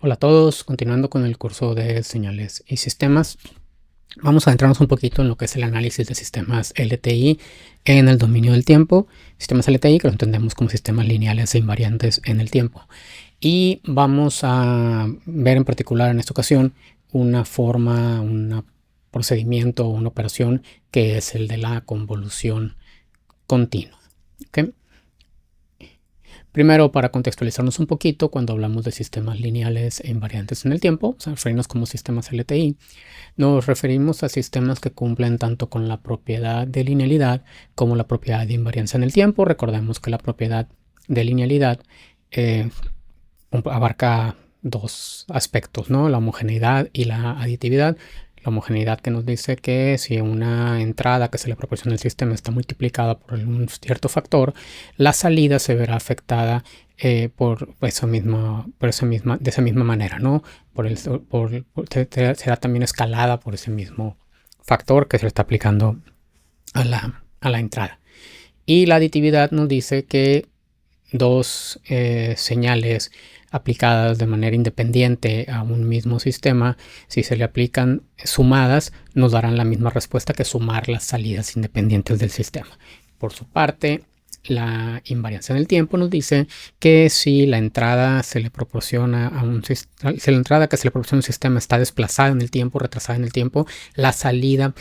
Hola a todos, continuando con el curso de señales y sistemas, vamos a adentrarnos un poquito en lo que es el análisis de sistemas LTI en el dominio del tiempo. Sistemas LTI que lo entendemos como sistemas lineales e invariantes en el tiempo. Y vamos a ver en particular en esta ocasión una forma, un procedimiento o una operación que es el de la convolución continua. ¿Okay? Primero, para contextualizarnos un poquito, cuando hablamos de sistemas lineales e invariantes en el tiempo, o sea, referirnos como sistemas LTI, nos referimos a sistemas que cumplen tanto con la propiedad de linealidad como la propiedad de invariancia en el tiempo. Recordemos que la propiedad de linealidad abarca dos aspectos, ¿no? La homogeneidad y la aditividad. La homogeneidad que nos dice que si una entrada que se le proporciona al sistema está multiplicada por un cierto factor, la salida se verá afectada de esa misma manera, ¿no? Será también escalada por ese mismo factor que se le está aplicando a la entrada. Y la aditividad nos dice que dos señales aplicadas de manera independiente a un mismo sistema, si se le aplican sumadas, nos darán la misma respuesta que sumar las salidas independientes del sistema. Por su parte, la invariancia en el tiempo nos dice que si la entrada se le proporciona a un sistema, si la entrada que se le proporciona a un sistema está desplazada en el tiempo, retrasada en el tiempo, la salida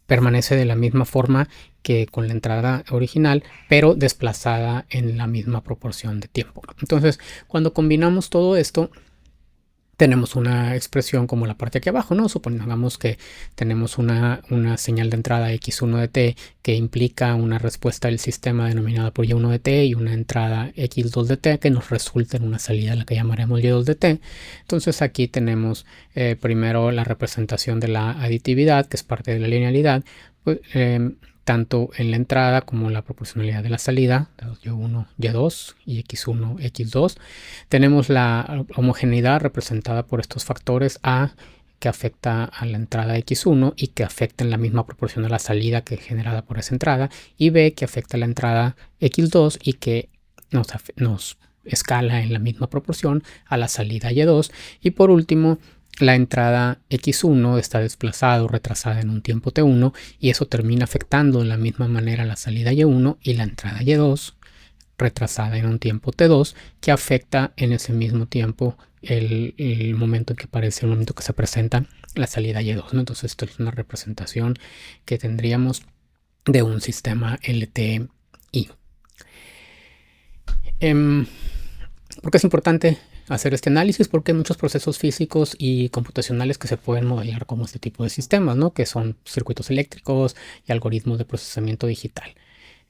permanece de la misma forma que con la entrada original, pero desplazada en la misma proporción de tiempo. Entonces, cuando combinamos todo esto, tenemos una expresión como la parte aquí abajo, ¿no? Supongamos que tenemos una señal de entrada x1 de t que implica una respuesta del sistema denominada por y1 de t y una entrada x2 de t que nos resulta en una salida a la que llamaremos y2 de t. Entonces aquí tenemos primero la representación de la aditividad, que es parte de la linealidad, pues, tanto en la entrada como la proporcionalidad de la salida, y1, y2 y x1, x2. Tenemos la homogeneidad representada por estos factores A, que afecta a la entrada x1 y que afecta en la misma proporción a la salida que es generada por esa entrada, y B, que afecta a la entrada x2 y que nos escala en la misma proporción a la salida y2. Y por último, la entrada x1 está desplazada o retrasada en un tiempo t1 y eso termina afectando de la misma manera la salida y1 y la entrada y2 retrasada en un tiempo t2 que afecta en ese mismo tiempo el momento en que aparece, el momento que se presenta la salida y2, ¿no? Entonces esto es una representación que tendríamos de un sistema LTI. ¿Por qué es importante hacer este análisis? Porque hay muchos procesos físicos y computacionales que se pueden modelar como este tipo de sistemas, ¿no? Que son circuitos eléctricos y algoritmos de procesamiento digital.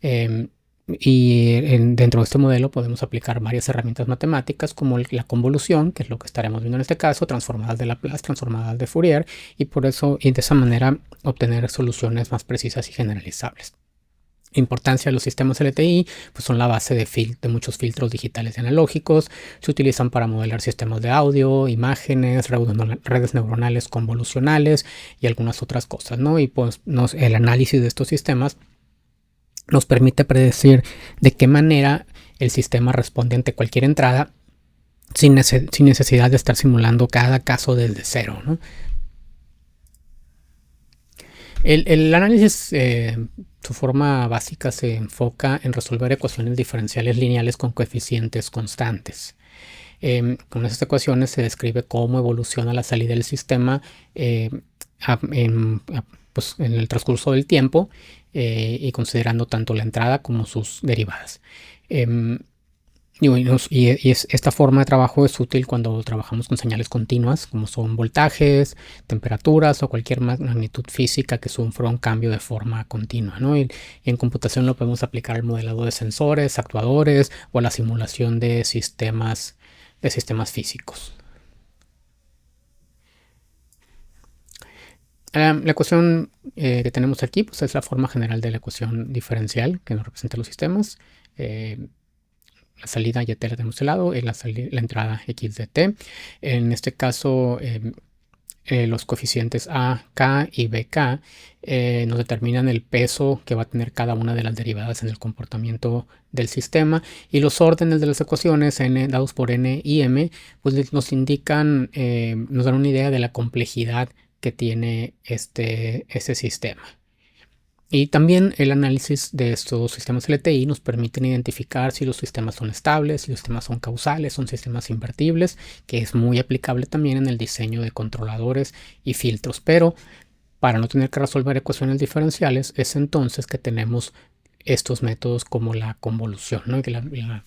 Dentro de este modelo podemos aplicar varias herramientas matemáticas como la convolución, que es lo que estaremos viendo en este caso, transformadas de Laplace, transformadas de Fourier, y de esa manera obtener soluciones más precisas y generalizables. Importancia de los sistemas LTI, pues son la base de muchos filtros digitales y analógicos. Se utilizan para modelar sistemas de audio, imágenes, redes neuronales convolucionales y algunas otras cosas, ¿no? Y pues el análisis de estos sistemas nos permite predecir de qué manera el sistema responde ante cualquier entrada sin necesidad de estar simulando cada caso desde cero, ¿no? El análisis, su forma básica se enfoca en resolver ecuaciones diferenciales lineales con coeficientes constantes. Con estas ecuaciones se describe cómo evoluciona la salida del sistema pues, en el transcurso del tiempo y considerando tanto la entrada como sus derivadas. Esta forma de trabajo es útil cuando trabajamos con señales continuas, como son voltajes, temperaturas o cualquier magnitud física que sufra un cambio de forma continua, ¿no? Y en computación lo podemos aplicar al modelado de sensores, actuadores o a la simulación de sistemas físicos. La ecuación que tenemos aquí pues, es la forma general de la ecuación diferencial que nos representa los sistemas. La salida y t la tenemos de lado y la entrada x de t. En este caso, los coeficientes A, K y BK nos determinan el peso que va a tener cada una de las derivadas en el comportamiento del sistema, y los órdenes de las ecuaciones n dados por n y m pues nos indican, nos dan una idea de la complejidad que tiene este sistema. Y también el análisis de estos sistemas LTI nos permiten identificar si los sistemas son estables, si los sistemas son causales, son sistemas invertibles, que es muy aplicable también en el diseño de controladores y filtros. Pero para no tener que resolver ecuaciones diferenciales, es entonces que tenemos estos métodos como la convolución, ¿no? Que la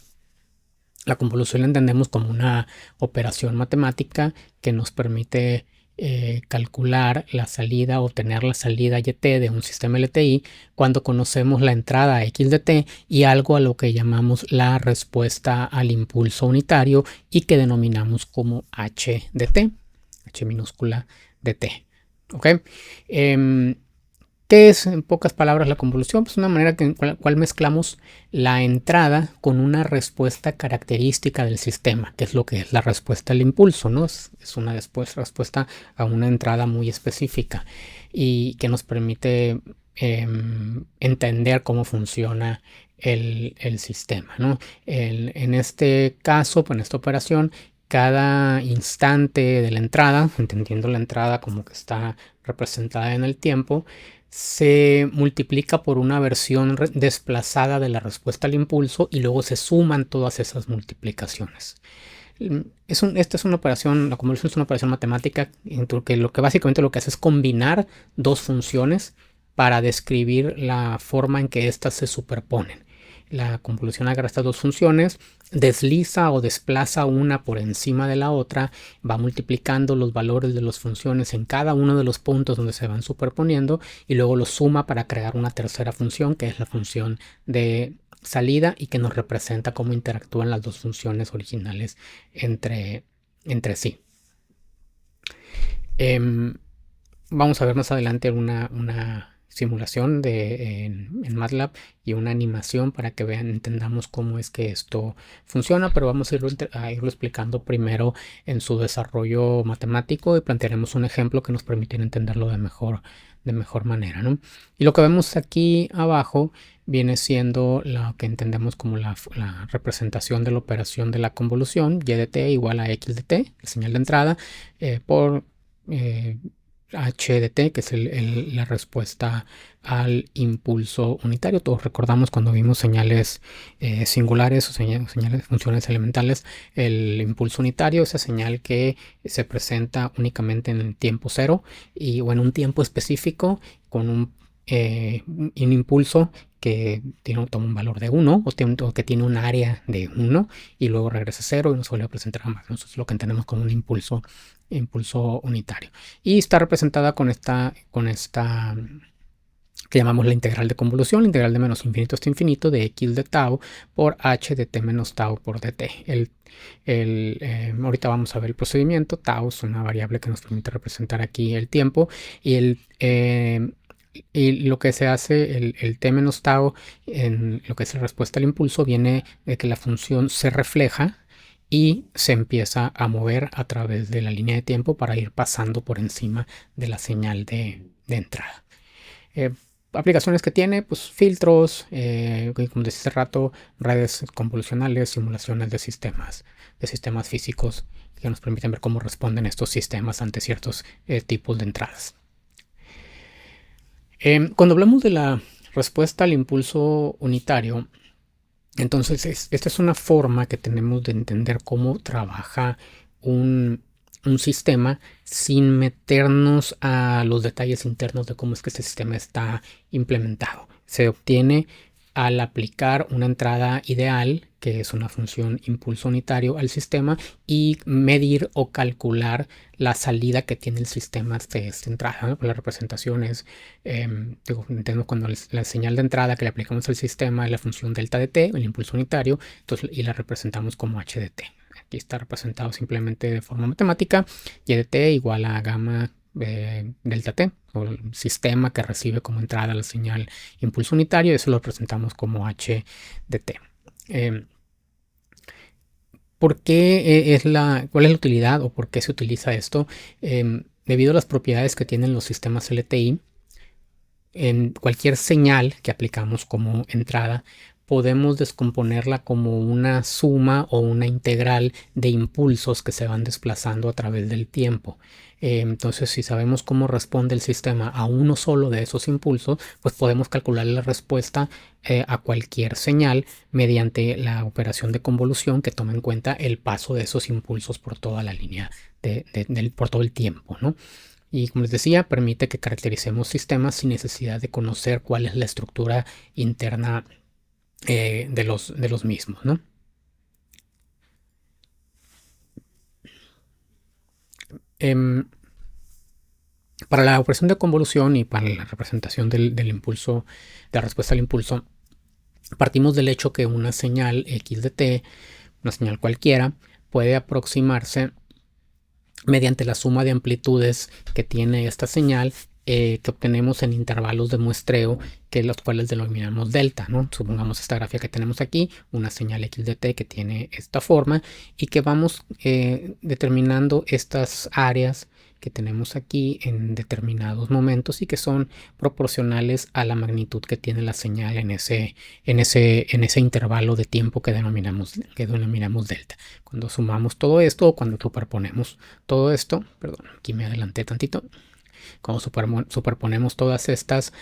convolución la entendemos como una operación matemática que nos permite calcular la salida, obtener la salida YT de un sistema LTI cuando conocemos la entrada X de T y algo a lo que llamamos la respuesta al impulso unitario y que denominamos como H de T, H minúscula de T. ¿Ok? ¿Qué es, en pocas palabras, la convolución? Pues una manera en la cual mezclamos la entrada con una respuesta característica del sistema, que es lo que es la respuesta al impulso, ¿no? Es una respuesta a una entrada muy específica y que nos permite entender cómo funciona el sistema, ¿no? En este caso, pues en esta operación, cada instante de la entrada, entendiendo la entrada como que está representada en el tiempo, se multiplica por una versión desplazada de la respuesta al impulso y luego se suman todas esas multiplicaciones. Esta es una operación, la convolución es una operación matemática que lo que básicamente lo que hace es combinar dos funciones para describir la forma en que éstas se superponen. La convolución agarra estas dos funciones, desliza o desplaza una por encima de la otra, va multiplicando los valores de las funciones en cada uno de los puntos donde se van superponiendo y luego los suma para crear una tercera función, que es la función de salida y que nos representa cómo interactúan las dos funciones originales entre sí. Vamos a ver más adelante una simulación en MATLAB y una animación para que entendamos cómo es que esto funciona, pero vamos a irlo explicando primero en su desarrollo matemático y plantearemos un ejemplo que nos permitirá entenderlo de mejor manera, ¿no? Y lo que vemos aquí abajo viene siendo lo que entendemos como la representación de la operación de la convolución, y de t igual a x de t, la señal de entrada, por H de T, que es la respuesta al impulso unitario. Todos recordamos cuando vimos señales singulares o funciones elementales, el impulso unitario, esa señal que se presenta únicamente en el tiempo cero o en un tiempo específico con un impulso que toma un valor de 1 o que tiene un área de 1 y luego regresa a 0 y nos vuelve a presentar más. Eso es lo que entendemos como un impulso unitario. Y está representada con esta que llamamos la integral de convolución, la integral de menos infinito hasta infinito de x de tau por h de t menos tau por dt. Ahorita vamos a ver el procedimiento. Tau es una variable que nos permite representar aquí el tiempo y lo que se hace, el t menos tau, en lo que es la respuesta al impulso, viene de que la función se refleja y se empieza a mover a través de la línea de tiempo para ir pasando por encima de la señal de entrada. Aplicaciones que tiene, pues filtros, como decía hace rato, redes convolucionales, simulaciones de sistemas físicos que nos permiten ver cómo responden estos sistemas ante ciertos tipos de entradas. Cuando hablamos de la respuesta al impulso unitario, entonces esta es una forma que tenemos de entender cómo trabaja un sistema sin meternos a los detalles internos de cómo es que este sistema está implementado. Se obtiene al aplicar una entrada ideal, que es una función impulso unitario al sistema, y medir o calcular la salida que tiene el sistema de esta entrada, ¿no? La representación es, entendemos cuando la señal de entrada que le aplicamos al sistema es la función delta de t, el impulso unitario, entonces, y la representamos como h de t. Aquí está representado simplemente de forma matemática, y de t igual a gamma delta t, o el sistema que recibe como entrada la señal impulso unitario, eso lo representamos como h de t. ¿Por qué cuál es la utilidad o por qué se utiliza esto? debido a las propiedades que tienen los sistemas LTI, en cualquier señal que aplicamos como entrada, podemos descomponerla como una suma o una integral de impulsos que se van desplazando a través del tiempo. Entonces, si sabemos cómo responde el sistema a uno solo de esos impulsos, pues podemos calcular la respuesta a cualquier señal mediante la operación de convolución que toma en cuenta el paso de esos impulsos por toda la línea, por todo el tiempo, ¿no? Y como les decía, permite que caractericemos sistemas sin necesidad de conocer cuál es la estructura interna de los mismos, ¿no? Para la operación de convolución y para la representación del impulso, de la respuesta al impulso, partimos del hecho que una señal x de t, una señal cualquiera, puede aproximarse mediante la suma de amplitudes que tiene esta señal que obtenemos en intervalos de muestreo, que los cuales denominamos delta, ¿no? Supongamos esta grafía que tenemos aquí, una señal x de t que tiene esta forma y que vamos determinando estas áreas que tenemos aquí en determinados momentos y que son proporcionales a la magnitud que tiene la señal en ese intervalo de tiempo que denominamos delta. Cuando sumamos todo esto o cuando superponemos todo esto, perdón, aquí me adelanté tantito, cuando superponemos todas estas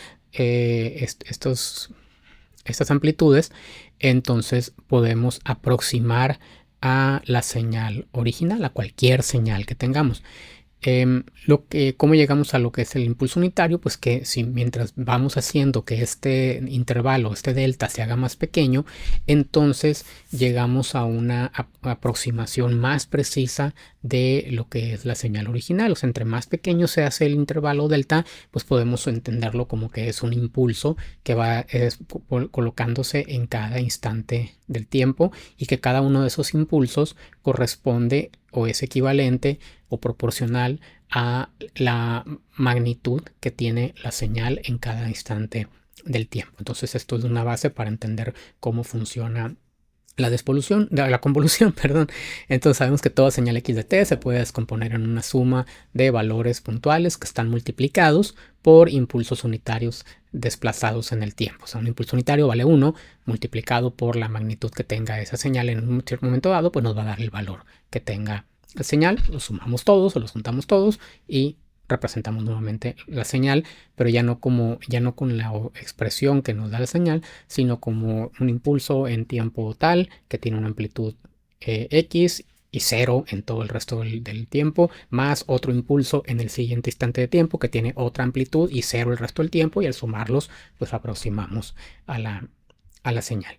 amplitudes, entonces podemos aproximar a la señal original, a cualquier señal que tengamos. ¿Cómo llegamos a lo que es el impulso unitario? Pues que si mientras vamos haciendo que este intervalo, este delta, se haga más pequeño, entonces llegamos a una aproximación más precisa de lo que es la señal original. O sea, entre más pequeño se hace el intervalo delta, pues podemos entenderlo como que es un impulso que va colocándose en cada instante del tiempo y que cada uno de esos impulsos corresponde o es equivalente o proporcional a la magnitud que tiene la señal en cada instante del tiempo. Entonces esto es una base para entender cómo funciona la convolución, perdón. Entonces sabemos que toda señal x de t se puede descomponer en una suma de valores puntuales que están multiplicados por impulsos unitarios desplazados en el tiempo. O sea, un impulso unitario vale 1 multiplicado por la magnitud que tenga esa señal en un cierto momento dado, pues nos va a dar el valor que tenga la señal. Los sumamos todos o los juntamos todos y representamos nuevamente la señal, pero ya no con la expresión que nos da la señal, sino como un impulso en tiempo tal que tiene una amplitud x y 0 en todo el resto del tiempo, más otro impulso en el siguiente instante de tiempo que tiene otra amplitud y 0 el resto del tiempo, y al sumarlos pues aproximamos a la señal.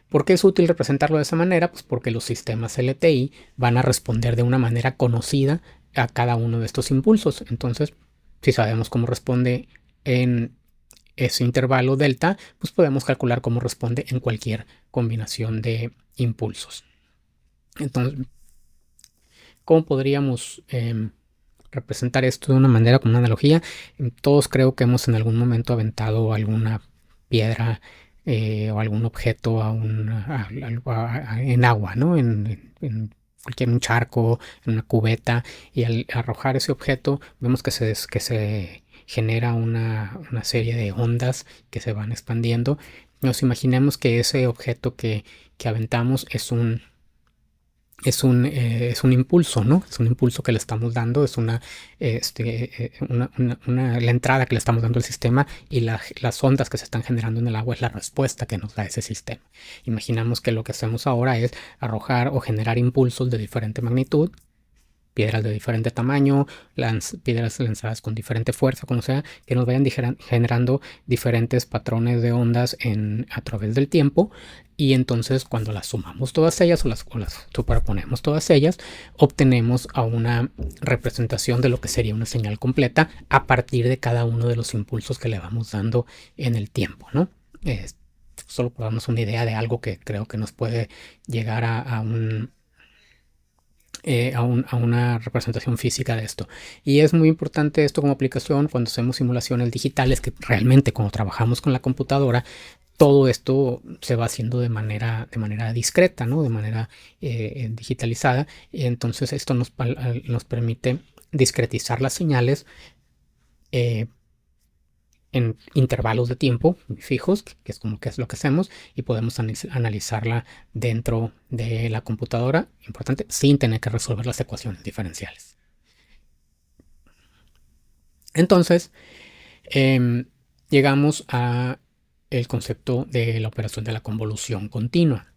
¿Por qué es útil representarlo de esa manera? Pues porque los sistemas LTI van a responder de una manera conocida a cada uno de estos impulsos. Entonces, si sabemos cómo responde en ese intervalo delta, pues podemos calcular cómo responde en cualquier combinación de impulsos. Entonces, ¿cómo podríamos representar esto de una manera, como una analogía? Todos creo que hemos en algún momento aventado alguna piedra o algún objeto en agua, ¿no? En un charco, en una cubeta, y al arrojar ese objeto vemos que se genera una serie de ondas que se van expandiendo. Nos imaginemos que ese objeto que aventamos es un impulso, ¿no? Es un impulso que le estamos dando, es la entrada que le estamos dando al sistema, y las ondas que se están generando en el agua es la respuesta que nos da ese sistema. Imaginamos que lo que hacemos ahora es arrojar o generar impulsos de diferente magnitud, piedras de diferente tamaño, piedras lanzadas con diferente fuerza, como sea, que nos vayan generando diferentes patrones de ondas a través del tiempo. Y entonces cuando las sumamos todas ellas o las superponemos todas ellas, obtenemos a una representación de lo que sería una señal completa a partir de cada uno de los impulsos que le vamos dando en el tiempo, ¿no? Solo para darnos una idea de algo que creo que nos puede llegar a una representación física de esto. Y es muy importante esto como aplicación cuando hacemos simulaciones digitales, que realmente cuando trabajamos con la computadora, todo esto se va haciendo de manera discreta, ¿no? De manera digitalizada. Y entonces esto nos permite discretizar las señales en intervalos de tiempo fijos, que es como que es lo que hacemos, y podemos analizarla dentro de la computadora, importante, sin tener que resolver las ecuaciones diferenciales. Entonces, llegamos a el concepto de la operación de la convolución continua,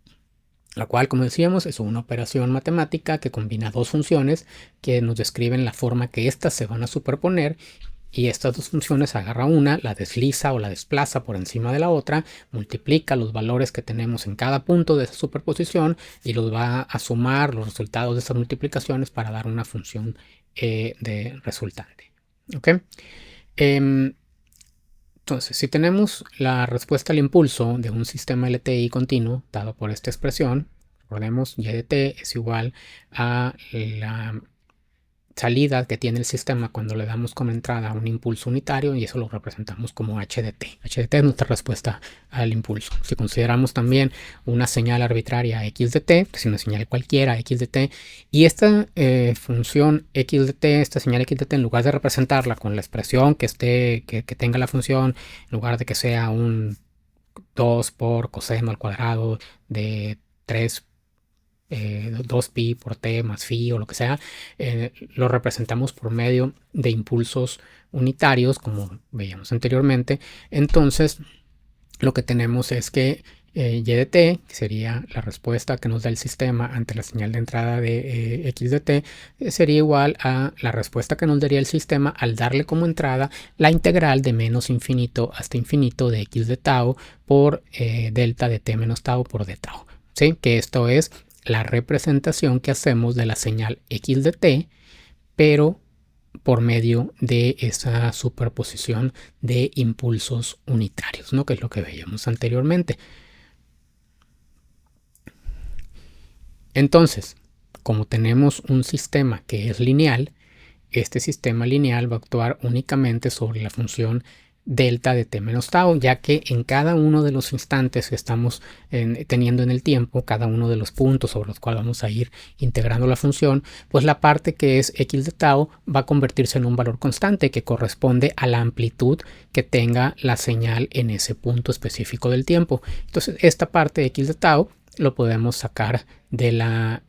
la cual, como decíamos, es una operación matemática que combina dos funciones que nos describen la forma que éstas se van a superponer, y estas dos funciones agarra una, la desliza o la desplaza por encima de la otra, multiplica los valores que tenemos en cada punto de esa superposición y los va a sumar los resultados de esas multiplicaciones para dar una función de resultante. ¿Ok? Entonces, si tenemos la respuesta al impulso de un sistema LTI continuo dado por esta expresión, recordemos, y de t es igual a la salida que tiene el sistema cuando le damos como entrada un impulso unitario, y eso lo representamos como h de t. H de t es nuestra respuesta al impulso. Si consideramos también una señal arbitraria x de t, que es una señal cualquiera x de t, y esta función x de t, esta señal x de t, en lugar de representarla con la expresión que tenga la función, en lugar de que sea un 2 por coseno al cuadrado de 3 2pi por t más phi o lo que sea, lo representamos por medio de impulsos unitarios, como veíamos anteriormente. Entonces, lo que tenemos es que y de t, que sería la respuesta que nos da el sistema ante la señal de entrada de x de t, sería igual a la respuesta que nos daría el sistema al darle como entrada la integral de menos infinito hasta infinito de x de tau por delta de t menos tau por d tau. ¿Sí? Que esto es la representación que hacemos de la señal x de t, pero por medio de esa superposición de impulsos unitarios, ¿no? Que es lo que veíamos anteriormente. Entonces, como tenemos un sistema que es lineal, este sistema lineal va a actuar únicamente sobre la función delta de t menos tau, ya que en cada uno de los instantes que estamos teniendo en el tiempo, cada uno de los puntos sobre los cuales vamos a ir integrando la función, pues la parte que es x de tau va a convertirse en un valor constante que corresponde a la amplitud que tenga la señal en ese punto específico del tiempo. Entonces, esta parte de x de tau lo podemos sacar de la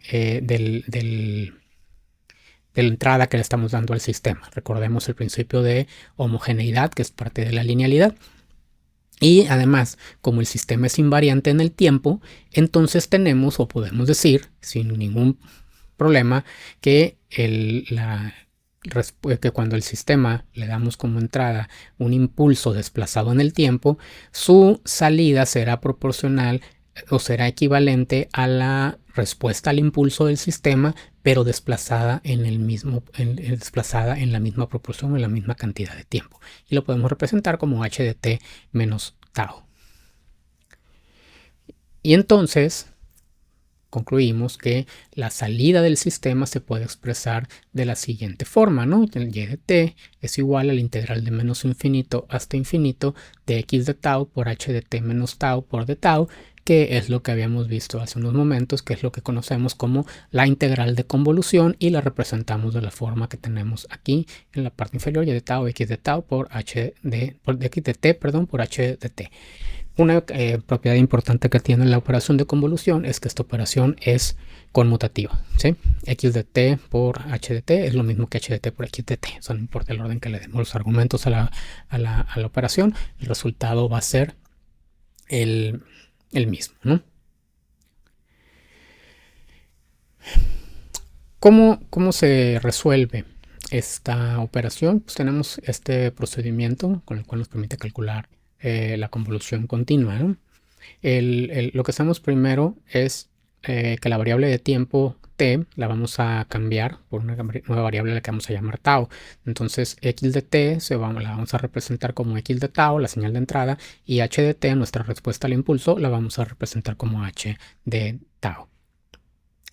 entrada que le estamos dando al sistema. Recordemos el principio de homogeneidad, que es parte de la linealidad. Y además, como el sistema es invariante en el tiempo, entonces tenemos, o podemos decir, sin ningún problema, que cuando el sistema le damos como entrada un impulso desplazado en el tiempo, su salida será proporcional o será equivalente a la respuesta al impulso del sistema, pero desplazada en la misma proporción, en la misma cantidad de tiempo. Y lo podemos representar como h de t menos tau. Y entonces concluimos que la salida del sistema se puede expresar de la siguiente forma, ¿no? El y de t es igual a la integral de menos infinito hasta infinito de x de tau por h de t menos tau por d tau, que es lo que habíamos visto hace unos momentos, que es lo que conocemos como la integral de convolución, y la representamos de la forma que tenemos aquí en la parte inferior, y de tau x de tau por x de t, perdón, por h de t. Una propiedad importante que tiene la operación de convolución es que esta operación es conmutativa, ¿sí? X de t por h de t es lo mismo que h de t por x de t. O sea, no importa el orden que le demos los argumentos a la operación, el resultado va a ser el mismo, ¿no? ¿Cómo se resuelve esta operación? Pues tenemos este procedimiento con el cual nos permite calcular la convolución continua, ¿no? Lo que hacemos primero es que la variable de tiempo t la vamos a cambiar por una nueva variable a la que vamos a llamar tau. Entonces x de t la vamos a representar como x de tau, la señal de entrada, y h de t, nuestra respuesta al impulso, la vamos a representar como h de tau.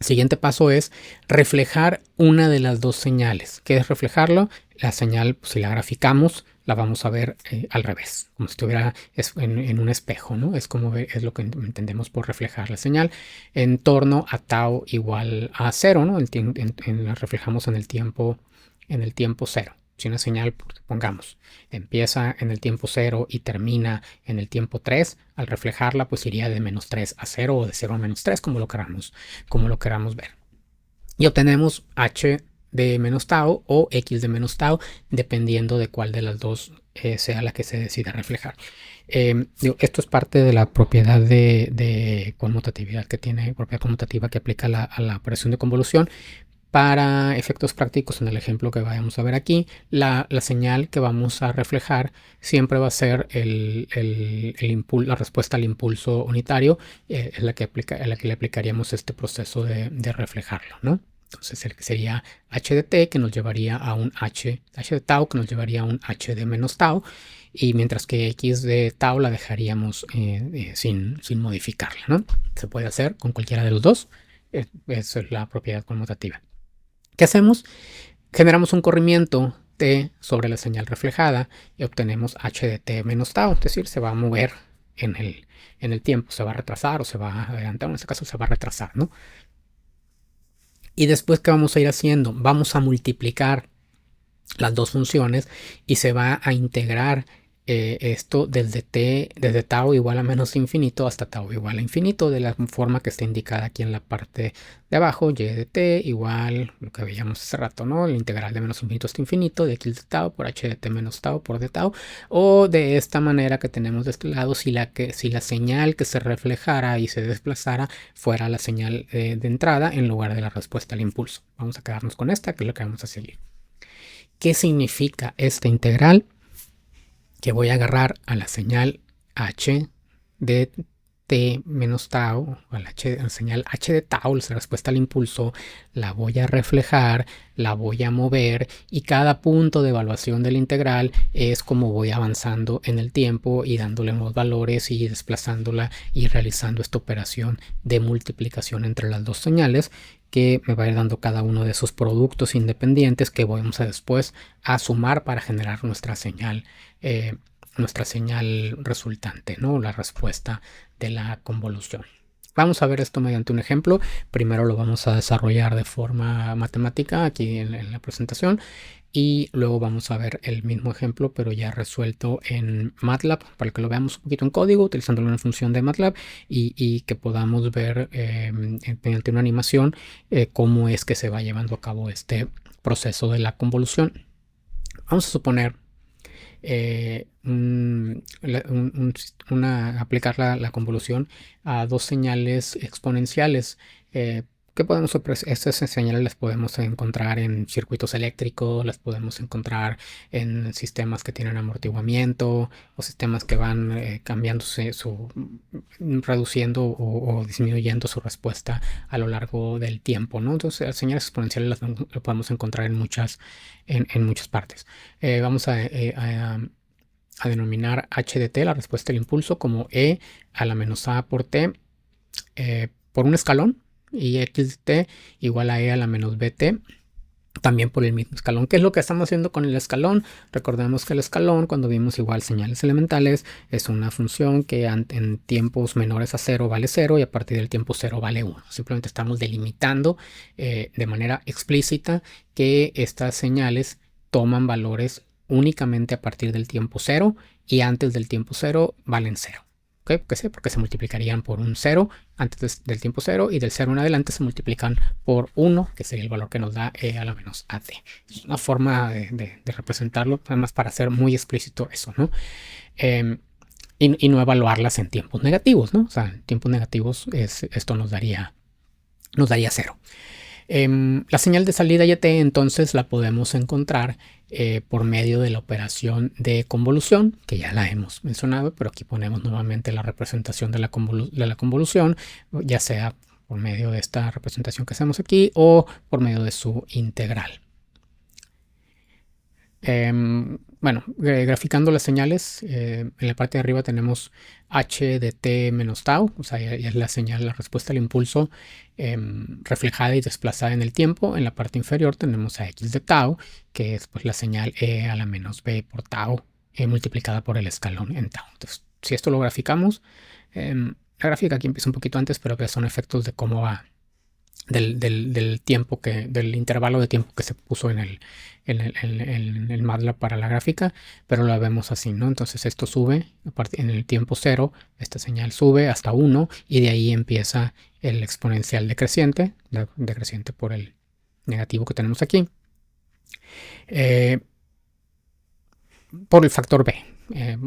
El siguiente paso es reflejar una de las dos señales. ¿Qué es reflejarlo? La señal, pues, si la graficamos, la vamos a ver al revés, como si estuviera en un espejo, ¿no? Es lo que entendemos por reflejar la señal en torno a tau igual a 0, ¿no? La reflejamos en el tiempo en el tiempo cero. Si una señal, pongamos, empieza en el tiempo 0 y termina en el tiempo 3, al reflejarla pues iría de menos 3 a 0 o de 0 a menos 3, como lo queramos ver. Y obtenemos h de menos tau o x de menos tau, dependiendo de cuál de las dos sea la que se decida reflejar. Esto es parte de la propiedad de conmutatividad que tiene, propiedad conmutativa que aplica a la operación de convolución. Para efectos prácticos, en el ejemplo que vayamos a ver aquí, la señal que vamos a reflejar siempre va a ser la respuesta al impulso unitario, es la que le aplicaríamos este proceso de reflejarlo, ¿no? Entonces sería h de t, que nos llevaría a un h de tau, que nos llevaría a un h de menos tau, y mientras que x de tau la dejaríamos sin modificarla, ¿no? Se puede hacer con cualquiera de los dos. Esa es la propiedad conmutativa. ¿Qué hacemos? Generamos un corrimiento t sobre la señal reflejada y obtenemos h de t menos tau, es decir, se va a mover en el tiempo, se va a retrasar o se va a adelantar, en este caso se va a retrasar, ¿no? Y después, ¿qué vamos a ir haciendo? Vamos a multiplicar las dos funciones y se va a integrar esto desde tau igual a menos infinito hasta tau igual a infinito, de la forma que está indicada aquí en la parte de abajo. Y de t igual lo que veíamos hace rato, ¿no? El integral de menos infinito hasta infinito de x de tau por h de t menos tau por d tau, o de esta manera que tenemos de este lado, si la señal que se reflejara y se desplazara fuera la señal de entrada en lugar de la respuesta al impulso. Vamos a quedarnos con esta, que es lo que vamos a seguir. ¿Qué significa esta integral? Que voy a agarrar a la señal h de t menos tau, a la señal h de tau, la respuesta al impulso, la voy a reflejar, la voy a mover, y cada punto de evaluación del integral es como voy avanzando en el tiempo y dándole nuevos valores y desplazándola y realizando esta operación de multiplicación entre las dos señales, que me va a ir dando cada uno de esos productos independientes que vamos a después a sumar para generar nuestra señal resultante, ¿no? La respuesta de la convolución. Vamos a ver esto mediante un ejemplo. Primero lo vamos a desarrollar de forma matemática aquí en la presentación, y luego vamos a ver el mismo ejemplo pero ya resuelto en MATLAB, para que lo veamos un poquito en código utilizando una función de MATLAB y que podamos ver mediante una animación cómo es que se va llevando a cabo este proceso de la convolución. Vamos a suponer aplicar la convolución a dos señales exponenciales. ¿Qué podemos ofrecer? Estas señales las podemos encontrar en circuitos eléctricos, las podemos encontrar en sistemas que tienen amortiguamiento o sistemas que van reduciendo o disminuyendo su respuesta a lo largo del tiempo, ¿no? Entonces, las señales exponenciales las podemos encontrar en muchas partes. Vamos a denominar h de t, la respuesta del impulso, como e a la menos a por t por un escalón, y x de t igual a e a la menos bt también por el mismo escalón. ¿Qué es lo que estamos haciendo con el escalón? Recordemos que el escalón, cuando vimos igual señales elementales, es una función que en tiempos menores a 0 vale 0 y a partir del tiempo 0 vale 1. Simplemente estamos delimitando de manera explícita que estas señales toman valores únicamente a partir del tiempo 0 y antes del tiempo 0 valen 0. ¿Okay? ¿Por qué? Porque se multiplicarían por un 0 antes del tiempo 0 y del 0 en adelante se multiplican por 1, que sería el valor que nos da e a la menos at. Es una forma de representarlo, además para hacer muy explícito eso, ¿no? Y no evaluarlas en tiempos negativos, ¿no? O sea, en tiempos negativos esto nos daría 0. La señal de salida YT entonces la podemos encontrar por medio de la operación de convolución, que ya la hemos mencionado, pero aquí ponemos nuevamente la representación de la convolución, ya sea por medio de esta representación que hacemos aquí o por medio de su integral. Bueno, graficando las señales, en la parte de arriba tenemos h de t menos tau, o sea, ya es la señal, la respuesta al impulso reflejada y desplazada en el tiempo. En la parte inferior tenemos a x de tau, que es pues la señal e a la menos b por tau multiplicada por el escalón en tau. Entonces, si esto lo graficamos, la gráfica aquí empieza un poquito antes, pero que son efectos de cómo va del tiempo del intervalo de tiempo que se puso en el MATLAB para la gráfica, pero lo vemos así, ¿no? Entonces esto sube en el tiempo 0, esta señal sube hasta 1 y de ahí empieza el exponencial decreciente, decreciente por el negativo que tenemos aquí, por el factor B.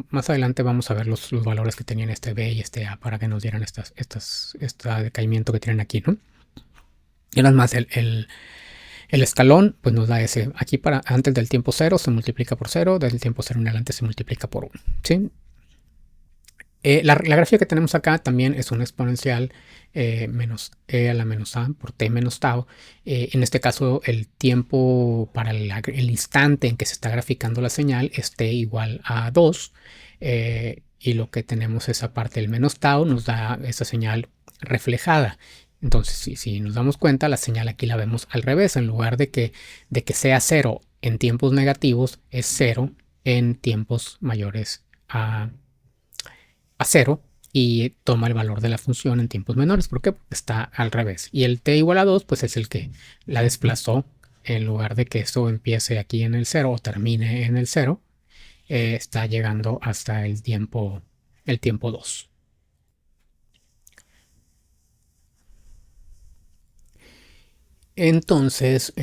Más adelante vamos a ver los valores que tenían este B y este A para que nos dieran este decaimiento que tienen aquí, ¿no? Y nada más el escalón pues nos da ese, aquí para antes del tiempo 0 se multiplica por 0, desde el tiempo 0 en adelante se multiplica por 1, ¿sí? La gráfica que tenemos acá también es un exponencial menos e a la menos a por t menos tau. En este caso el tiempo para el instante en que se está graficando la señal es t igual a 2 y lo que tenemos es aparte el menos tau nos da esa señal reflejada. Entonces si nos damos cuenta la señal aquí la vemos al revés, en lugar de que sea 0 en tiempos negativos es 0 en tiempos mayores a 0 y toma el valor de la función en tiempos menores. ¿Por qué? Porque está al revés. Y el t igual a 2 pues es el que la desplazó. En lugar de que esto empiece aquí en el 0 o termine en el 0, está llegando hasta el tiempo 2. Entonces,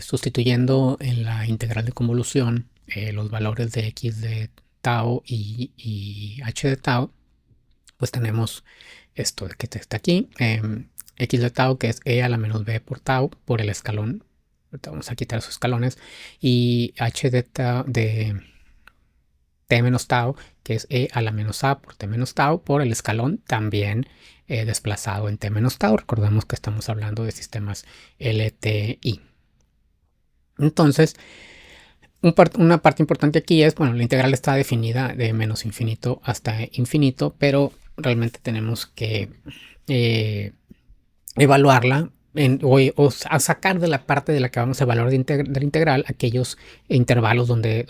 sustituyendo en la integral de convolución los valores de x de tau y h de tau, pues tenemos esto que está aquí, x de tau que es e a la menos b por tau por el escalón. Ahorita vamos a quitar esos escalones. Y h de t menos tau que es e a la menos a por t menos tau por el escalón también desplazado en t menos tau. Recordemos que estamos hablando de sistemas LTI. Entonces, una parte importante aquí es, bueno, la integral está definida de menos infinito hasta infinito, pero realmente tenemos que evaluarla o sacar de la parte de la que vamos a evaluar de la integral aquellos intervalos donde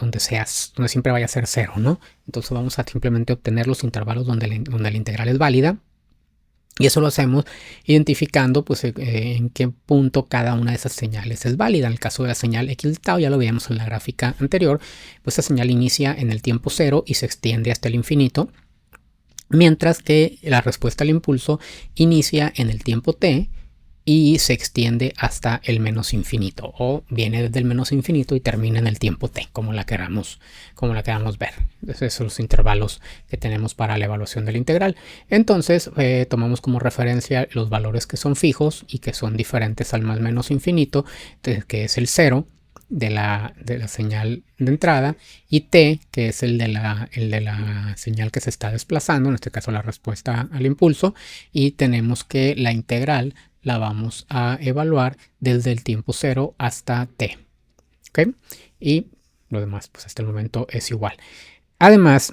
siempre vaya a ser 0, ¿no? Entonces vamos a simplemente obtener los intervalos donde la integral es válida. Y eso lo hacemos identificando pues, en qué punto cada una de esas señales es válida. En el caso de la señal x de tau, ya lo veíamos en la gráfica anterior, pues esta señal inicia en el tiempo 0 y se extiende hasta el infinito, mientras que la respuesta al impulso inicia en el tiempo t y se extiende hasta el menos infinito, o viene desde el menos infinito y termina en el tiempo t, como la queramos ver. Esos son los intervalos que tenemos para la evaluación de la integral. Entonces tomamos como referencia los valores que son fijos y que son diferentes al más menos infinito, que es el 0 de la señal de entrada, y t, que es el de la señal que se está desplazando, en este caso la respuesta al impulso, y tenemos que la integral la vamos a evaluar desde el tiempo 0 hasta t. ¿Ok? Y lo demás, pues hasta el momento es igual. Además,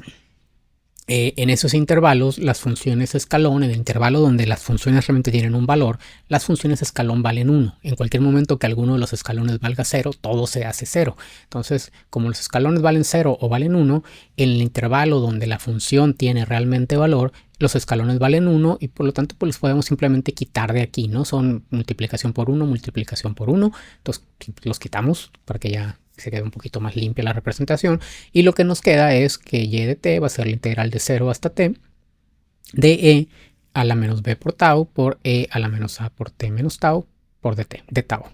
en esos intervalos, las funciones escalón, en el intervalo donde las funciones realmente tienen un valor, las funciones escalón valen 1. En cualquier momento que alguno de los escalones valga 0, todo se hace 0. Entonces, como los escalones valen 0 o valen 1, en el intervalo donde la función tiene realmente valor, los escalones valen 1 y por lo tanto pues los podemos simplemente quitar de aquí, ¿no? Son multiplicación por 1, multiplicación por 1. Entonces los quitamos para que ya se quede un poquito más limpia la representación, y lo que nos queda es que y de t va a ser la integral de 0 hasta t de e a la menos b por tau por e a la menos a por t menos tau por de tau,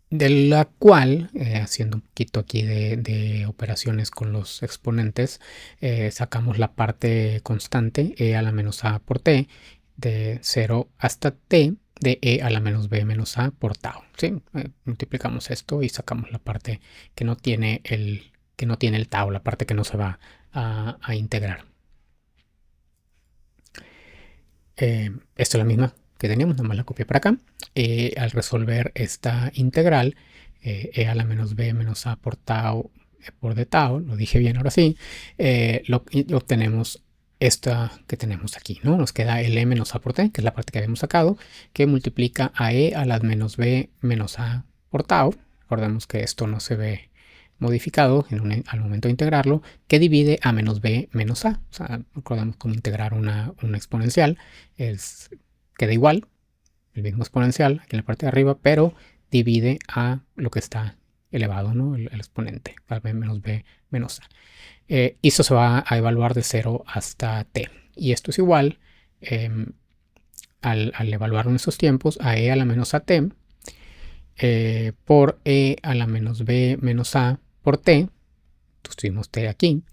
de la cual, haciendo un poquito aquí de operaciones con los exponentes, sacamos la parte constante e a la menos a por t de 0 hasta t de e a la menos b menos a por tau, ¿sí? Multiplicamos esto y sacamos la parte que no tiene el tau, la parte que no se va a integrar. Esto es la misma que teníamos, nada más la copié para acá. Al resolver esta integral, e a la menos b menos a por tau por de tau, lo dije bien ahora sí, obtenemos esta que tenemos aquí, ¿no? Nos queda el e menos a por t, que es la parte que habíamos sacado, que multiplica a e a la menos b menos a por tau. Recordemos que esto no se ve modificado al momento de integrarlo, que divide a menos b menos a. O sea, recordemos cómo integrar una exponencial. Es queda igual, el mismo exponencial aquí en la parte de arriba, pero divide a lo que está elevado, ¿no? El exponente, a b menos b menos a. Y esto se va a evaluar de 0 hasta t. Y esto es igual, al evaluar nuestros tiempos, a e a la menos at por e a la menos b menos a por t. Entonces tuvimos t aquí,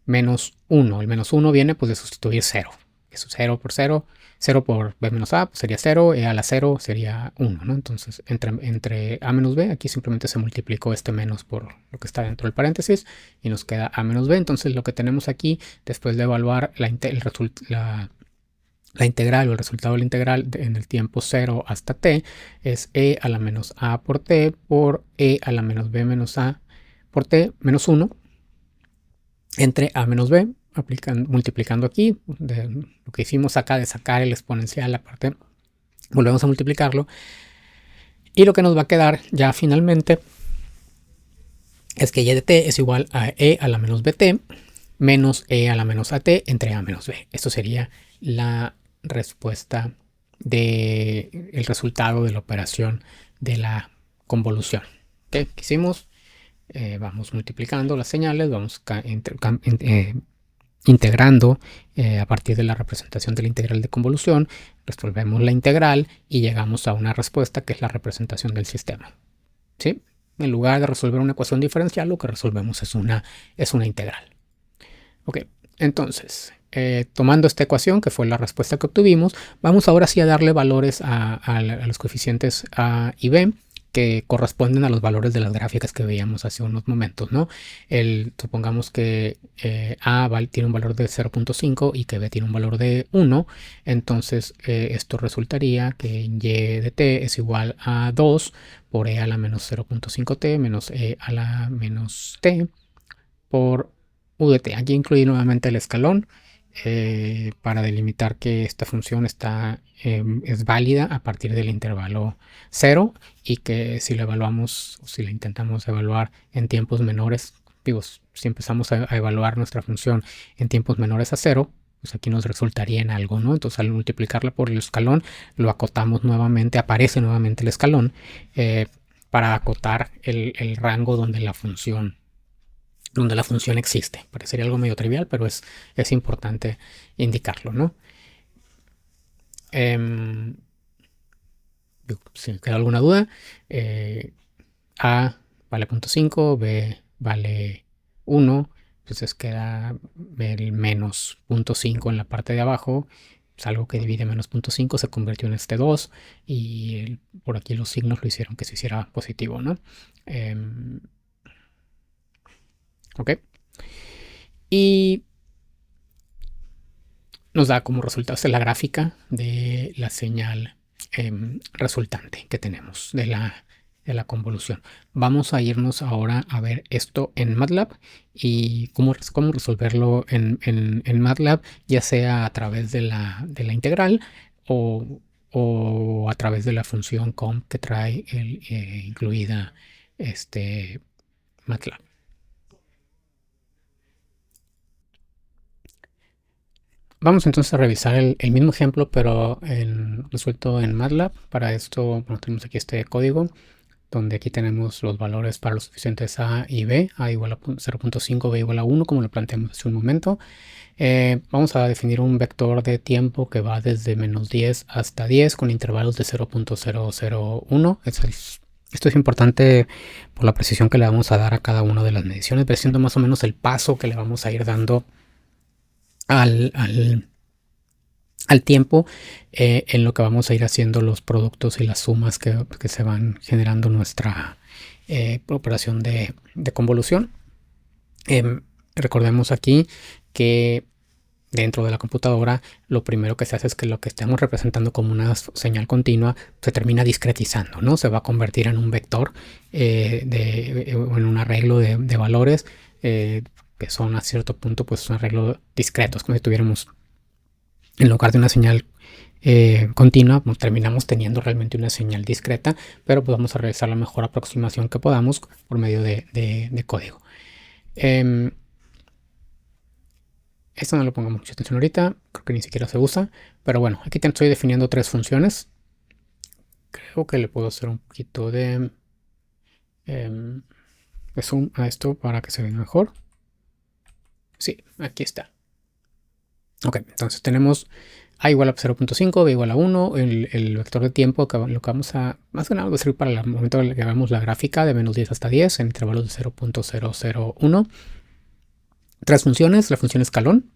menos 1. El menos 1 viene pues de sustituir 0. Eso 0 por 0. 0 por b menos a pues sería 0, e a la 0 sería 1, ¿no? Entonces entre a menos b, aquí simplemente se multiplicó este menos por lo que está dentro del paréntesis y nos queda a menos b. Entonces lo que tenemos aquí, después de evaluar la integral o el resultado de la integral en el tiempo 0 hasta t, es e a la menos a por t por e a la menos b menos a por t menos 1 entre a menos b, multiplicando aquí, de lo que hicimos acá de sacar el exponencial aparte, volvemos a multiplicarlo, y lo que nos va a quedar ya finalmente es que y de t es igual a e a la menos bt menos e a la menos at entre a menos b. Esto sería la respuesta del resultado de la operación de la convolución. ¿Qué hicimos? Vamos multiplicando las señales, vamos integrando a partir de la representación de la integral de convolución, resolvemos la integral y llegamos a una respuesta que es la representación del sistema. ¿Sí? En lugar de resolver una ecuación diferencial, lo que resolvemos es una integral. Ok, entonces, tomando esta ecuación, que fue la respuesta que obtuvimos, vamos ahora sí a darle valores a los coeficientes a y b, que corresponden a los valores de las gráficas que veíamos hace unos momentos, ¿no? Supongamos que a tiene un valor de 0.5 y que b tiene un valor de 1, entonces esto resultaría que y de t es igual a 2 por e a la menos 0.5t menos e a la menos t por u de t. Aquí incluí nuevamente el escalón para delimitar que esta función es válida a partir del intervalo 0 y que si la evaluamos o si la intentamos evaluar en tiempos menores, digo, si empezamos a evaluar nuestra función en tiempos menores a 0, pues aquí nos resultaría en algo, ¿no? Entonces al multiplicarla por el escalón lo acotamos nuevamente, aparece nuevamente el escalón para acotar el rango donde la función existe. Parecería algo medio trivial, pero es importante indicarlo, ¿no? Si queda alguna duda, A vale 0.5, B vale 1, entonces queda el menos 0.5 en la parte de abajo, es algo que divide menos 0.5, se convirtió en este 2 y por aquí los signos lo hicieron que se hiciera positivo, ¿no? Ok. Y nos da como resultado, esta es la gráfica de la señal resultante que tenemos de la convolución. Vamos a irnos ahora a ver esto en MATLAB y cómo resolverlo en MATLAB, ya sea a través de la integral o a través de la función comp que trae incluida MATLAB. Vamos entonces a revisar el mismo ejemplo, pero resuelto en MATLAB. Para esto, bueno, tenemos aquí este código, donde aquí tenemos los valores para los coeficientes a y b, a igual a 0.5, b igual a 1, como lo planteamos hace un momento. Vamos a definir un vector de tiempo que va desde menos 10 hasta 10 con intervalos de 0.001. Esto es importante por la precisión que le vamos a dar a cada una de las mediciones, siendo más o menos el paso que le vamos a ir dando al tiempo en lo que vamos a ir haciendo los productos y las sumas que se van generando nuestra operación de convolución. Recordemos aquí que dentro de la computadora lo primero que se hace es que lo que estamos representando como una señal continua se termina discretizando, ¿no? Se va a convertir en un vector en un arreglo de valores que son a cierto punto pues un arreglo discreto. Es como si tuviéramos, en lugar de una señal continua, pues terminamos teniendo realmente una señal discreta, pero pues vamos a realizar la mejor aproximación que podamos por medio de código. Esto no le pongo mucha atención ahorita, creo que ni siquiera se usa, pero bueno, aquí te estoy definiendo tres funciones. Creo que le puedo hacer un poquito de zoom a esto para que se vea mejor. Sí, aquí está. Ok, entonces tenemos a igual a 0.5, b igual a 1, el vector de tiempo, que lo que vamos a, más que nada va a servir para el momento en el que hagamos la gráfica de menos 10 hasta 10 en intervalos de 0.001. Tres funciones, la función escalón,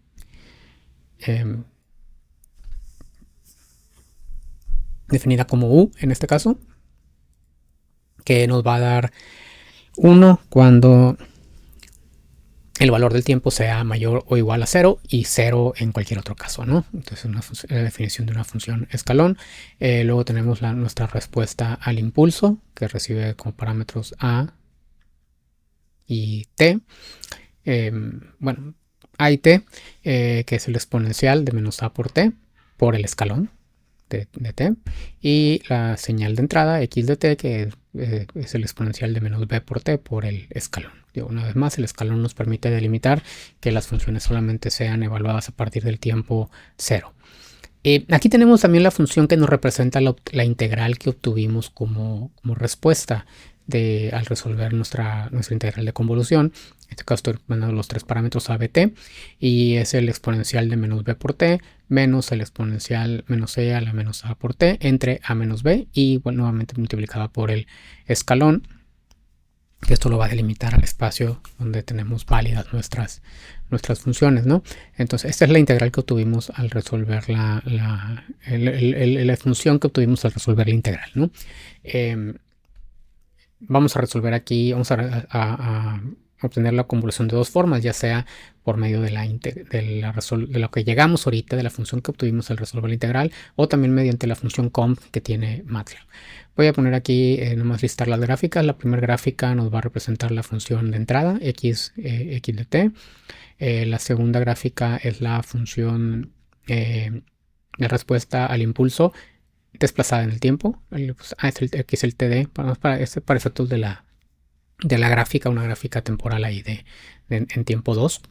definida como u en este caso, que nos va a dar 1 cuando el valor del tiempo sea mayor o igual a 0 y 0 en cualquier otro caso, ¿no? Entonces la definición de una función escalón. Luego tenemos nuestra respuesta al impulso, que recibe como parámetros a y t. Bueno, a y t, que es el exponencial de menos a por t por el escalón de t, y la señal de entrada x de t, que es el exponencial de menos b por t por el escalón. Una vez más, el escalón nos permite delimitar que las funciones solamente sean evaluadas a partir del tiempo 0. Aquí tenemos también la función que nos representa la integral que obtuvimos como respuesta al resolver nuestra integral de convolución. En este caso estoy mandando los tres parámetros a, b, t, y es el exponencial de menos b por t menos el exponencial menos e a la menos a por t entre a menos b, y bueno, nuevamente multiplicada por el escalón, que esto lo va a delimitar al espacio donde tenemos válidas nuestras funciones, ¿no? Entonces, esta es la integral que obtuvimos al resolver la función que obtuvimos al resolver la integral, ¿no? Vamos a resolver aquí, vamos a obtener la convolución de dos formas, ya sea por medio de lo que llegamos ahorita, de la función que obtuvimos al resolver la integral, o también mediante la función comp que tiene MATLAB. Voy a poner aquí nomás listar las gráficas. La primera gráfica nos va a representar la función de entrada, x de t. La segunda gráfica es la función de respuesta al impulso desplazada en el tiempo. Aquí es el TD, para efectos de la gráfica, una gráfica temporal ahí en tiempo 2.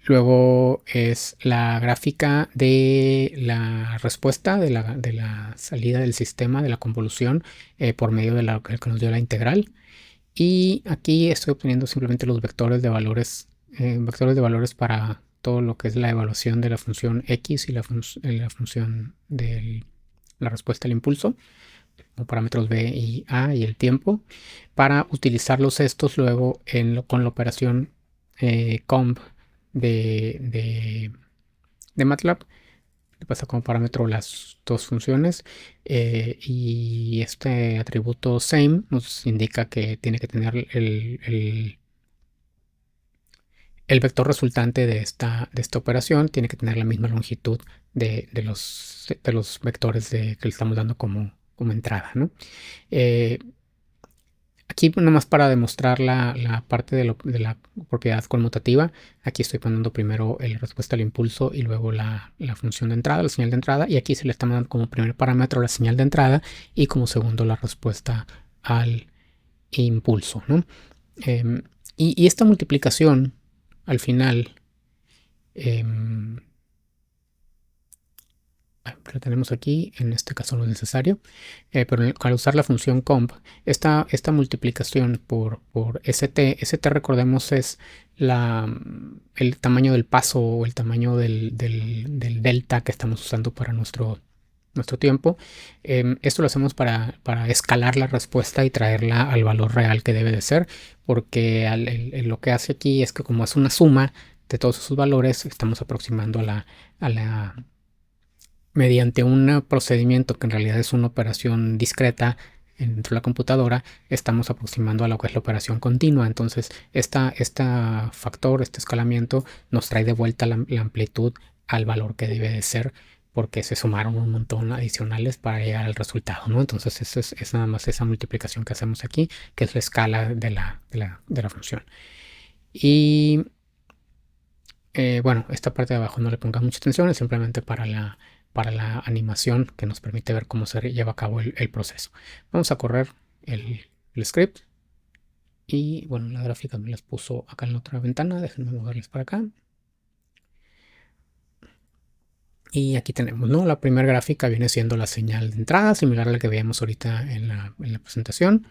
Luego es la gráfica de la respuesta de la salida del sistema, de la convolución, por medio de lo que nos dio la integral. Y aquí estoy obteniendo simplemente los vectores de valores para todo lo que es la evaluación de la función x y la función de la respuesta al impulso, como parámetros b y a y el tiempo, para utilizarlos estos luego con la operación comp de MATLAB. Le pasa como parámetro las dos funciones, y este atributo same nos indica que tiene que tener el vector resultante de esta operación, tiene que tener la misma longitud de los vectores que le estamos dando como entrada, ¿no? Aquí nomás para demostrar la parte de la propiedad conmutativa, aquí estoy poniendo primero la respuesta al impulso y luego la función de entrada, la señal de entrada, y aquí se le está dando como primer parámetro la señal de entrada y como segundo la respuesta al impulso, ¿no? Y esta multiplicación al final la tenemos aquí, en este caso no es necesario, pero al usar la función comp, esta multiplicación por st recordemos es el tamaño del paso o el tamaño del delta que estamos usando para nuestro tiempo. Esto lo hacemos para escalar la respuesta y traerla al valor real que debe de ser, porque lo que hace aquí es que como es una suma de todos esos valores, estamos aproximando mediante un procedimiento que en realidad es una operación discreta dentro de la computadora, estamos aproximando a lo que es la operación continua. Entonces, este escalamiento nos trae de vuelta la amplitud al valor que debe de ser, porque se sumaron un montón adicionales para llegar al resultado, ¿no? Entonces, eso es nada más esa multiplicación que hacemos aquí, que es la escala de la función. Y bueno, esta parte de abajo no le ponga mucha atención, es simplemente para la animación que nos permite ver cómo se lleva a cabo el proceso. Vamos a correr el script. Y bueno, las gráficas me las puso acá en la otra ventana. Déjenme moverlas para acá. Y aquí tenemos, ¿no? La primera gráfica viene siendo la señal de entrada, similar a la que veíamos ahorita en la presentación.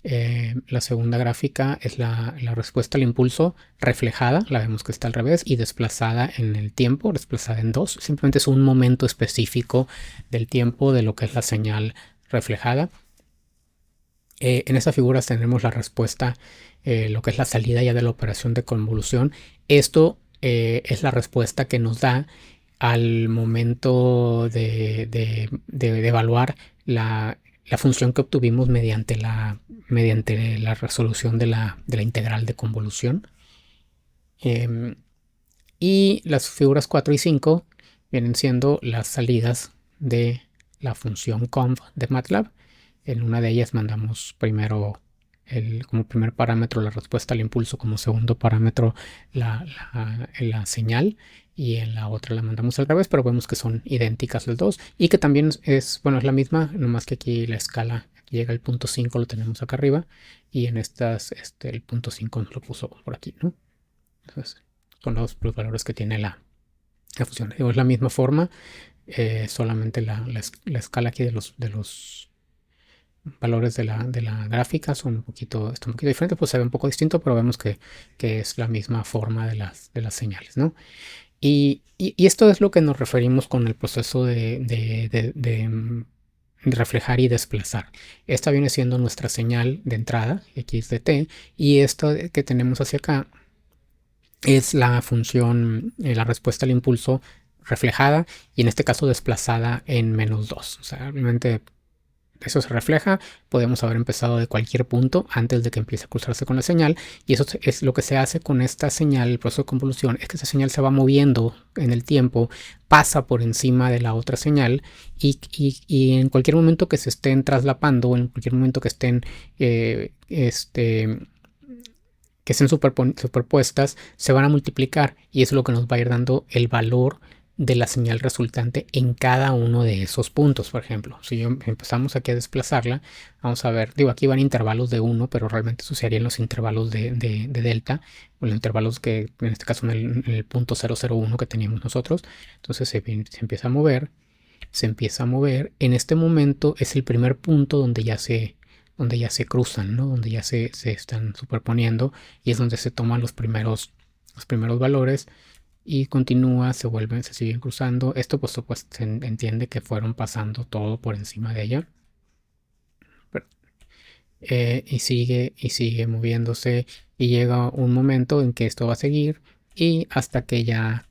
La segunda gráfica es la respuesta al impulso reflejada, la vemos que está al revés, y desplazada en el tiempo, desplazada en 2. Simplemente es un momento específico del tiempo de lo que es la señal reflejada. En estas figuras tenemos la respuesta, lo que es la salida ya de la operación de convolución. Esto es la respuesta que nos da al momento de evaluar la función que obtuvimos mediante la resolución de la integral de convolución. Y las figuras 4 y 5 vienen siendo las salidas de la función conv de MATLAB. En una de ellas mandamos primero como primer parámetro la respuesta al impulso, como segundo parámetro la señal, y en la otra la mandamos al revés, pero vemos que son idénticas las dos y que también es la misma, nomás que aquí la escala llega al punto 5, lo tenemos acá arriba, y en estas el punto 5 nos lo puso por aquí, ¿no? Entonces son los valores que tiene la función. Es la misma forma, solamente la escala aquí de los valores de la gráfica está un poquito diferente, pues se ve un poco distinto, pero vemos que es la misma forma de las señales, ¿no? Y esto es lo que nos referimos con el proceso de reflejar y desplazar. Esta viene siendo nuestra señal de entrada, x de t, y esto que tenemos hacia acá es la función, la respuesta al impulso reflejada, y en este caso desplazada en -2. O sea, realmente eso se refleja. Podemos haber empezado de cualquier punto antes de que empiece a cruzarse con la señal, y eso es lo que se hace con esta señal. El proceso de convolución es que esa señal se va moviendo en el tiempo, pasa por encima de la otra señal, y en cualquier momento que se estén traslapando, en cualquier momento que estén superpuestas, se van a multiplicar, y eso es lo que nos va a ir dando el valor de la señal resultante en cada uno de esos puntos. Por ejemplo, si empezamos aquí a desplazarla, vamos a ver, digo, aquí van intervalos de 1, pero realmente eso serían los intervalos de delta, o los intervalos que en este caso en el punto 001 que teníamos nosotros. Entonces se empieza a mover, En este momento es el primer punto donde ya se cruzan, ¿no? Donde ya se están superponiendo, y es donde se toman los primeros valores, y continúa, se siguen cruzando. Esto pues se entiende que fueron pasando todo por encima de ella. Y sigue moviéndose, y llega un momento en que esto va a seguir, y hasta que ya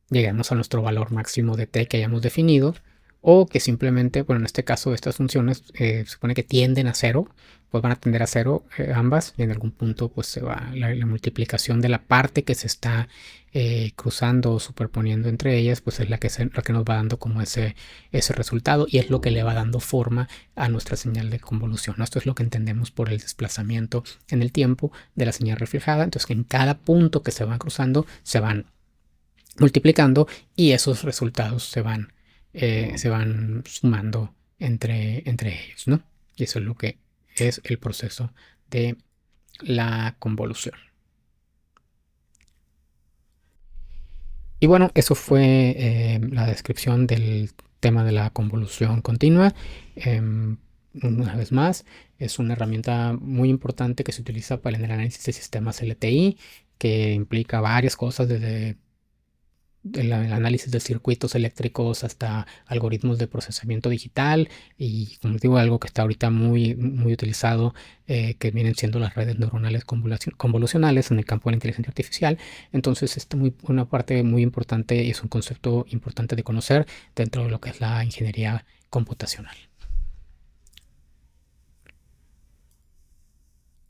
lleguemos a nuestro valor máximo de t que hayamos definido, o que simplemente, bueno, en este caso estas funciones se supone que tienden a 0, pues van a tender a 0 ambas, y en algún punto pues se va la multiplicación de la parte que se está cruzando o superponiendo entre ellas, pues es la que nos va dando como ese resultado, y es lo que le va dando forma a nuestra señal de convolución. Esto es lo que entendemos por el desplazamiento en el tiempo de la señal reflejada. Entonces, que en cada punto que se van cruzando se van multiplicando, y esos resultados se van sumando entre ellos, ¿no? Y eso es lo que es el proceso de la convolución. Y bueno, eso fue la descripción del tema de la convolución continua. Una vez más, es una herramienta muy importante que se utiliza para el análisis de sistemas LTI, que implica varias cosas, desde el análisis de circuitos eléctricos hasta algoritmos de procesamiento digital, y como digo, algo que está ahorita muy utilizado, que vienen siendo las redes neuronales convolucionales en el campo de la inteligencia artificial. Entonces una parte muy importante, y es un concepto importante de conocer dentro de lo que es la ingeniería computacional.